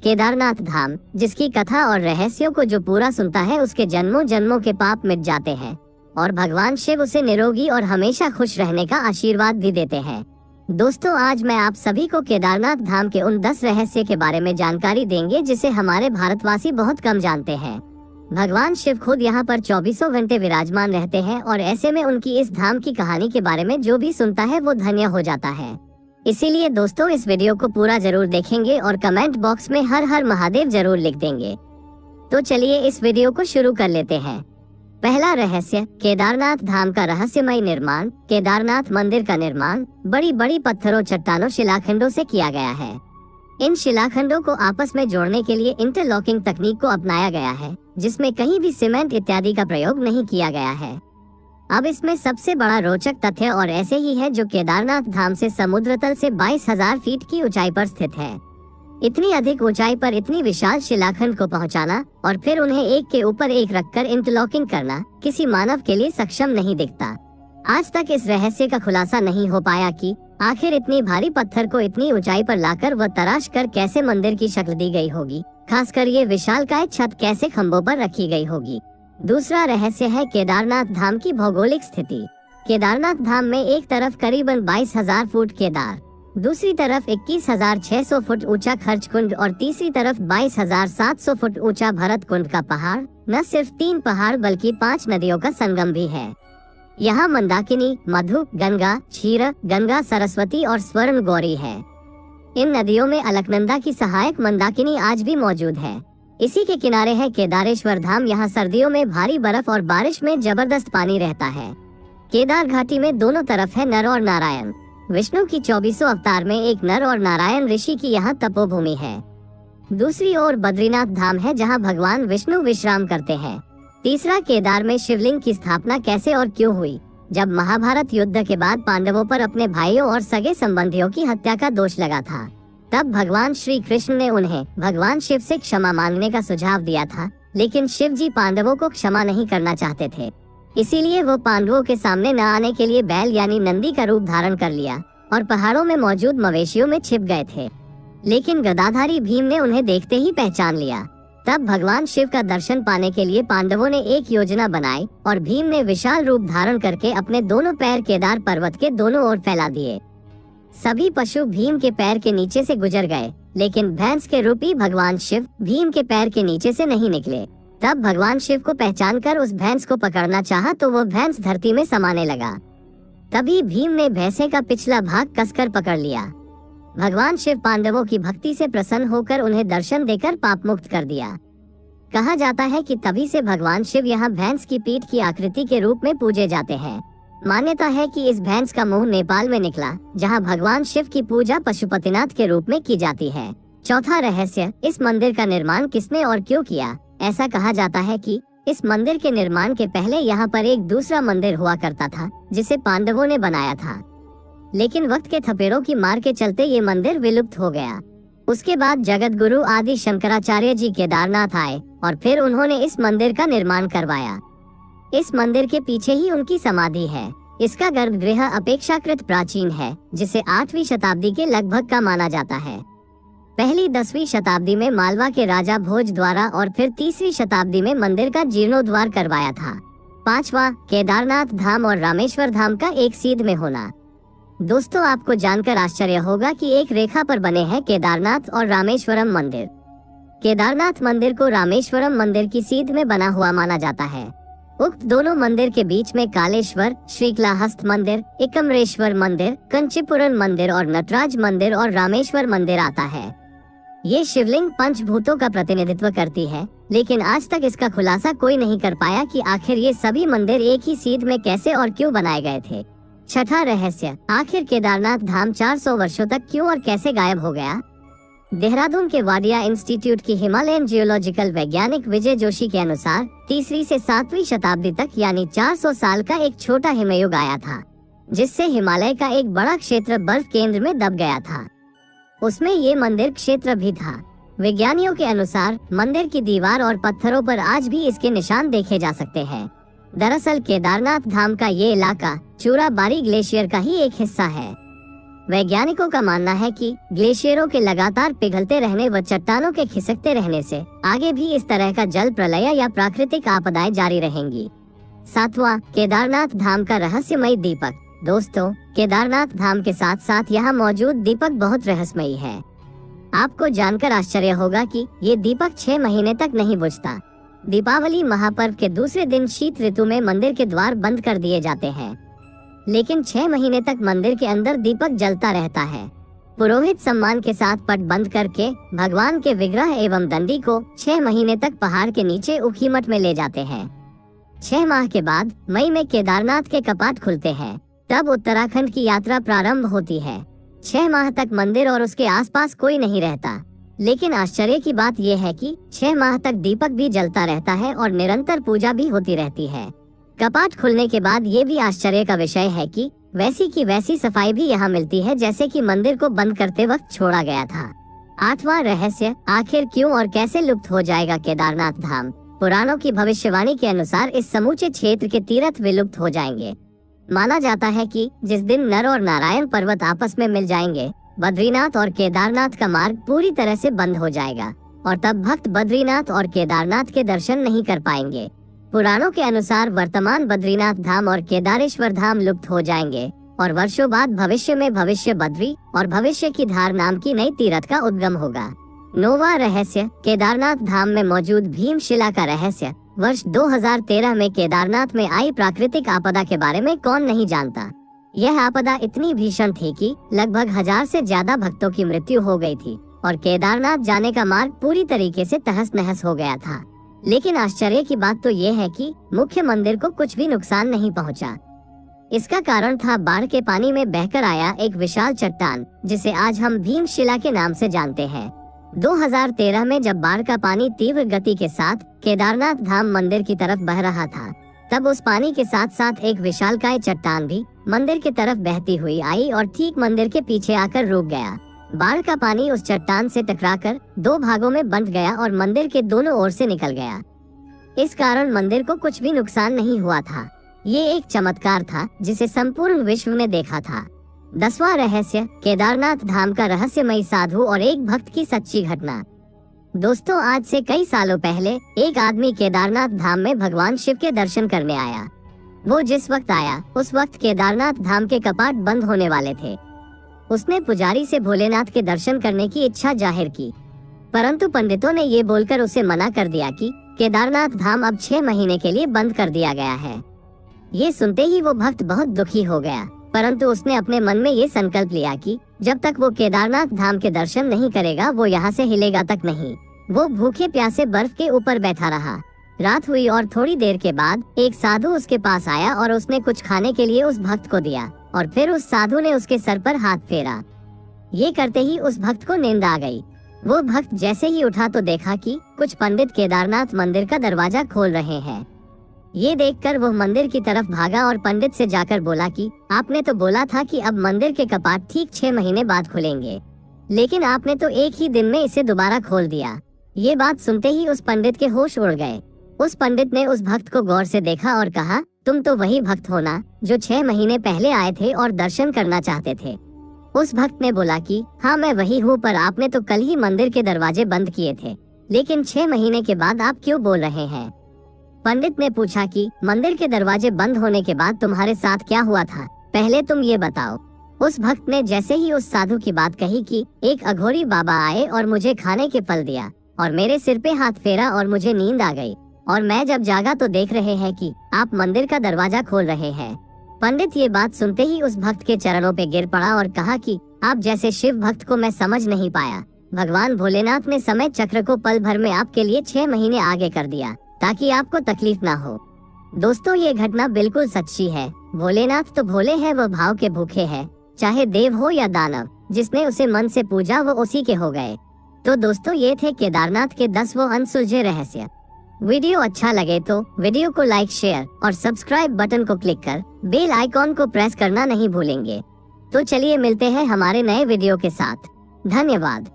केदारनाथ धाम, जिसकी कथा और रहस्यों को जो पूरा सुनता है उसके जन्मों जन्मों के पाप मिट जाते हैं और भगवान शिव उसे निरोगी और हमेशा खुश रहने का आशीर्वाद भी देते हैं। दोस्तों, आज मैं आप सभी को केदारनाथ धाम के उन 10 रहस्य के बारे में जानकारी देंगे जिसे हमारे भारतवासी बहुत कम जानते हैं। भगवान शिव खुद यहाँ पर 24 घंटे विराजमान रहते हैं और ऐसे में उनकी इस धाम की कहानी के बारे में जो भी सुनता है वो धन्य हो जाता है। इसीलिए दोस्तों, इस वीडियो को पूरा जरूर देखेंगे और कमेंट बॉक्स में हर हर महादेव जरूर लिख देंगे। तो चलिए इस वीडियो को शुरू कर लेते हैं। पहला रहस्य, केदारनाथ धाम का रहस्यमय निर्माण। केदारनाथ मंदिर का निर्माण बड़ी बड़ी पत्थरों, चट्टानों, शिलाखंडों से किया गया है। इन शिलाखंडों को आपस में जोड़ने के लिए इंटरलॉकिंग तकनीक को अपनाया गया है, जिसमें कहीं भी सीमेंट इत्यादि का प्रयोग नहीं किया गया है। अब इसमें सबसे बड़ा रोचक तथ्य और ऐसे ही है जो केदारनाथ धाम से समुद्र तल से 22,000 फीट की ऊंचाई पर स्थित है। इतनी अधिक ऊंचाई पर इतनी विशाल शिलाखंड को पहुंचाना और फिर उन्हें एक के ऊपर एक रखकर इंटरलॉकिंग करना किसी मानव के लिए सक्षम नहीं दिखता। आज तक इस रहस्य का खुलासा नहीं हो पाया कि आखिर इतनी भारी पत्थर को इतनी ऊंचाई पर लाकर व तराश कर कैसे मंदिर की शक्ल दी गई होगी, खासकर ये विशालकाय छत कैसे खंभों पर रखी गई होगी। दूसरा रहस्य है केदारनाथ धाम की भौगोलिक स्थिति। केदारनाथ धाम में एक तरफ करीबन 22,000 फुट केदार, दूसरी तरफ 21,600 फुट ऊंचा खर्च कुंड और तीसरी तरफ 22,700 फुट ऊंचा भरत कुंड का पहाड़ न सिर्फ 3 पहाड़ बल्कि 5 नदियों का संगम भी है। यहाँ मंदाकिनी, मधु, गंगा, क्षीर गंगा, सरस्वती और स्वर्ण गौरी है। इन नदियों में अलकनंदा की सहायक मंदाकिनी आज भी मौजूद है। इसी के किनारे है केदारेश्वर धाम। यहाँ सर्दियों में भारी बर्फ और बारिश में जबरदस्त पानी रहता है। केदार घाटी में दोनों तरफ है नर और नारायण। विष्णु की 24 अवतार में एक नर और नारायण ऋषि की यहाँ तपोभूमि है। दूसरी ओर बद्रीनाथ धाम है, जहाँ भगवान विष्णु विश्राम करते हैं। तीसरा, केदार में शिवलिंग की स्थापना कैसे और क्यों हुई। जब महाभारत युद्ध के बाद पांडवों पर अपने भाइयों और सगे संबंधियों की हत्या का दोष लगा था, तब भगवान श्री कृष्ण ने उन्हें भगवान शिव से क्षमा मांगने का सुझाव दिया था, लेकिन शिव जी पांडवों को क्षमा नहीं करना चाहते थे। इसीलिए वो पांडवों के सामने न आने के लिए बैल यानी नंदी का रूप धारण कर लिया और पहाड़ों में मौजूद मवेशियों में छिप गए थे। लेकिन गदाधारी भीम ने उन्हें देखते ही पहचान लिया। तब भगवान शिव का दर्शन पाने के लिए पांडवों ने एक योजना बनाई और भीम ने विशाल रूप धारण करके अपने दोनों पैर केदार पर्वत के दोनों ओर फैला दिए। सभी पशु भीम के पैर के नीचे से गुजर गए, लेकिन भैंस के रूपी भगवान शिव भीम के पैर के नीचे से नहीं निकले। तब भगवान शिव को पहचानकर उस भैंस को पकड़ना चाहा तो वो भैंस धरती में समाने लगा। तभी भीम ने भैंसे का पिछला भाग कसकर पकड़ लिया। भगवान शिव पांडवों की भक्ति से प्रसन्न होकर उन्हें दर्शन देकर पाप मुक्त कर दिया। कहा जाता है कि तभी से भगवान शिव यहाँ भैंस की पीठ की आकृति के रूप में पूजे जाते हैं। मान्यता है कि इस भैंस का मुंह नेपाल में निकला, जहां भगवान शिव की पूजा पशुपतिनाथ के रूप में की जाती है। चौथा रहस्य, इस मंदिर का निर्माण किसने और क्यों किया। ऐसा कहा जाता है कि इस मंदिर के निर्माण के पहले यहाँ पर एक दूसरा मंदिर हुआ करता था, जिसे पांडवों ने बनाया था। लेकिन वक्त के थपेड़ों की मार के चलते ये मंदिर विलुप्त हो गया। उसके बाद जगत गुरु आदि शंकराचार्य जी केदारनाथ आए और फिर उन्होंने इस मंदिर का निर्माण करवाया। इस मंदिर के पीछे ही उनकी समाधि है। इसका गर्भगृह अपेक्षाकृत प्राचीन है, जिसे 8वीं शताब्दी के लगभग का माना जाता है। पहली 10वीं शताब्दी में मालवा के राजा भोज द्वारा और फिर 3वीं शताब्दी में मंदिर का जीर्णोद्वार करवाया था। 5वां, केदारनाथ धाम और रामेश्वर धाम का एक सीध में होना। दोस्तों, आपको जानकर आश्चर्य होगा कि एक रेखा पर बने हैं केदारनाथ और रामेश्वरम मंदिर। केदारनाथ मंदिर को रामेश्वरम मंदिर की सीध में बना हुआ माना जाता है। उक्त दोनों मंदिर के बीच में कालेश्वर, श्रीकलाहस्त मंदिर, एकम्रेश्वर मंदिर, कंचीपुरम मंदिर और नटराज मंदिर और रामेश्वर मंदिर आता है। ये शिवलिंग पंचभूतों का प्रतिनिधित्व करती है, लेकिन आज तक इसका खुलासा कोई नहीं कर पाया कि आखिर ये सभी मंदिर एक ही सीध में कैसे और क्यों बनाए गए थे। छठा रहस्य, आखिर केदारनाथ धाम 400 वर्षों तक क्यों और कैसे गायब हो गया। देहरादून के वाडिया इंस्टीट्यूट की हिमालयन जियोलॉजिकल वैज्ञानिक विजय जोशी के अनुसार 3वीं से 7वीं शताब्दी तक यानी 400 साल का एक छोटा हिमयुग आया था, जिससे हिमालय का एक बड़ा क्षेत्र बर्फ केंद्र में दब गया था। उसमें ये मंदिर क्षेत्र भी था। वैज्ञानिकों के अनुसार मंदिर की दीवार और पत्थरों पर आज भी इसके निशान देखे जा सकते हैं। दरअसल केदारनाथ धाम का ये इलाका चूराबारी ग्लेशियर का ही एक हिस्सा है। वैज्ञानिकों का मानना है कि ग्लेशियरों के लगातार पिघलते रहने व चट्टानों के खिसकते रहने से आगे भी इस तरह का जल प्रलय या प्राकृतिक आपदाएं जारी रहेंगी। 7वां, केदारनाथ धाम का रहस्यमयी दीपक। दोस्तों, केदारनाथ धाम के साथ साथ यहाँ मौजूद दीपक बहुत रहस्यमयी है। आपको जानकर आश्चर्य होगा कि ये दीपक 6 महीने तक नहीं बुझता। दीपावली महापर्व के दूसरे दिन शीत ऋतु में मंदिर के द्वार बंद कर दिए जाते हैं, लेकिन 6 महीने तक मंदिर के अंदर दीपक जलता रहता है। पुरोहित सम्मान के साथ पट बंद करके भगवान के विग्रह एवं दंडी को 6 महीने तक पहाड़ के नीचे ऊखीमठ में ले जाते हैं। 6 माह के बाद मई में केदारनाथ के कपाट खुलते हैं, तब उत्तराखंड की यात्रा प्रारंभ होती है। 6 माह तक मंदिर और उसके आसपास कोई नहीं रहता, लेकिन आश्चर्य की बात यह है कि 6 माह तक दीपक भी जलता रहता है और निरंतर पूजा भी होती रहती है। कपाट खुलने के बाद ये भी आश्चर्य का विषय है कि वैसी की वैसी सफाई भी यहाँ मिलती है जैसे कि मंदिर को बंद करते वक्त छोड़ा गया था। 8वां रहस्य, आखिर क्यों और कैसे लुप्त हो जाएगा केदारनाथ धाम। पुराणों की भविष्यवाणी के अनुसार इस समूचे क्षेत्र के तीर्थ विलुप्त हो जाएंगे। माना जाता है कि जिस दिन नर और नारायण पर्वत आपस में मिल जाएंगे, बद्रीनाथ और केदारनाथ का मार्ग पूरी तरह से बंद हो जाएगा और तब भक्त बद्रीनाथ और केदारनाथ के दर्शन नहीं कर पाएंगे। पुराणों के अनुसार वर्तमान बद्रीनाथ धाम और केदारेश्वर धाम लुप्त हो जाएंगे और वर्षों बाद भविष्य में भविष्य बद्री और भविष्य की धार नाम की नई तीर्थ का उद्गम होगा। 9वां रहस्य, केदारनाथ धाम में मौजूद भीमशिला का रहस्य। वर्ष 2013 में केदारनाथ में आई प्राकृतिक आपदा के बारे में कौन नहीं जानता। यह आपदा इतनी भीषण थी कि लगभग 1000 से ज्यादा भक्तों की मृत्यु हो गई थी और केदारनाथ जाने का मार्ग पूरी तरीके से तहस नहस हो गया था। लेकिन आश्चर्य की बात तो ये है कि मुख्य मंदिर को कुछ भी नुकसान नहीं पहुंचा। इसका कारण था बाढ़ के पानी में बहकर आया एक विशाल चट्टान, जिसे आज हम भीमशिला के नाम से जानते हैं। 2013 में जब बाढ़ का पानी तीव्र गति के साथ केदारनाथ धाम मंदिर की तरफ बह रहा था, तब उस पानी के साथ साथ एक विशालकाय चट्टान भी मंदिर की तरफ बहती हुई आई और ठीक मंदिर के पीछे आकर रुक गया। बाढ़ का पानी उस चट्टान से टकराकर 2 भागों में बंट गया और मंदिर के दोनों ओर से निकल गया। इस कारण मंदिर को कुछ भी नुकसान नहीं हुआ था। ये एक चमत्कार था जिसे संपूर्ण विश्व ने देखा था। 10वां रहस्य, केदारनाथ धाम का रहस्यमयी साधु और एक भक्त की सच्ची घटना। दोस्तों, आज से कई सालों पहले एक आदमी केदारनाथ धाम में भगवान शिव के दर्शन करने आया। वो जिस वक्त आया उस वक्त केदारनाथ धाम के कपाट बंद होने वाले थे। उसने पुजारी से भोलेनाथ के दर्शन करने की इच्छा जाहिर की, परंतु पंडितों ने ये बोलकर उसे मना कर दिया कि केदारनाथ धाम अब 6 महीने के लिए बंद कर दिया गया है। ये सुनते ही वो भक्त बहुत दुखी हो गया, परंतु उसने अपने मन में ये संकल्प लिया कि जब तक वो केदारनाथ धाम के दर्शन नहीं करेगा वो यहाँ से हिलेगा तक नहीं। वो भूखे प्यासे बर्फ के ऊपर बैठा रहा। रात हुई और थोड़ी देर के बाद एक साधु उसके पास आया और उसने कुछ खाने के लिए उस भक्त को दिया और फिर उस साधु ने उसके सर पर हाथ फेरा। ये करते ही उस भक्त को नींद आ गई। वो भक्त जैसे ही उठा तो देखा कि कुछ पंडित केदारनाथ मंदिर का दरवाजा खोल रहे हैं। ये देखकर वो मंदिर की तरफ भागा और पंडित से जाकर बोला कि आपने तो बोला था कि अब मंदिर के कपाट ठीक 6 महीने बाद खुलेंगे, लेकिन आपने तो एक ही दिन में इसे दोबारा खोल दिया। ये बात सुनते ही उस पंडित के होश उड़ गए। उस पंडित ने उस भक्त को गौर से देखा और कहा, तुम तो वही भक्त हो ना जो 6 महीने पहले आए थे और दर्शन करना चाहते थे। उस भक्त ने बोला कि हाँ मैं वही हूँ, पर आपने तो कल ही मंदिर के दरवाजे बंद किए थे, लेकिन 6 महीने के बाद आप क्यों बोल रहे हैं। पंडित ने पूछा कि मंदिर के दरवाजे बंद होने के बाद तुम्हारे साथ क्या हुआ था, पहले तुम ये बताओ। उस भक्त ने जैसे ही उस साधु की बात कही कि एक अघोरी बाबा आए और मुझे खाने के फल दिया और मेरे सिर पे हाथ फेरा और मुझे नींद आ गई, और मैं जब जागा तो देख रहे हैं कि आप मंदिर का दरवाजा खोल रहे हैं। पंडित ये बात सुनते ही उस भक्त के चरणों पे गिर पड़ा और कहा कि आप जैसे शिव भक्त को मैं समझ नहीं पाया। भगवान भोलेनाथ ने समय चक्र को पल भर में आपके लिए 6 महीने आगे कर दिया ताकि आपको तकलीफ ना हो। दोस्तों, ये घटना बिल्कुल सच्ची है। भोलेनाथ तो भोले हैं, वो भाव के भूखे हैं, चाहे देव हो या दानव, जिसने उसे मन से पूजा वो उसी के हो गए। तो दोस्तों, ये थे केदारनाथ के 10 वो अनसुलझे रहस्य। वीडियो अच्छा लगे तो वीडियो को लाइक, शेयर और सब्सक्राइब बटन को क्लिक कर बेल आइकॉन को प्रेस करना नहीं भूलेंगे। तो चलिए मिलते हैं हमारे नए वीडियो के साथ। धन्यवाद।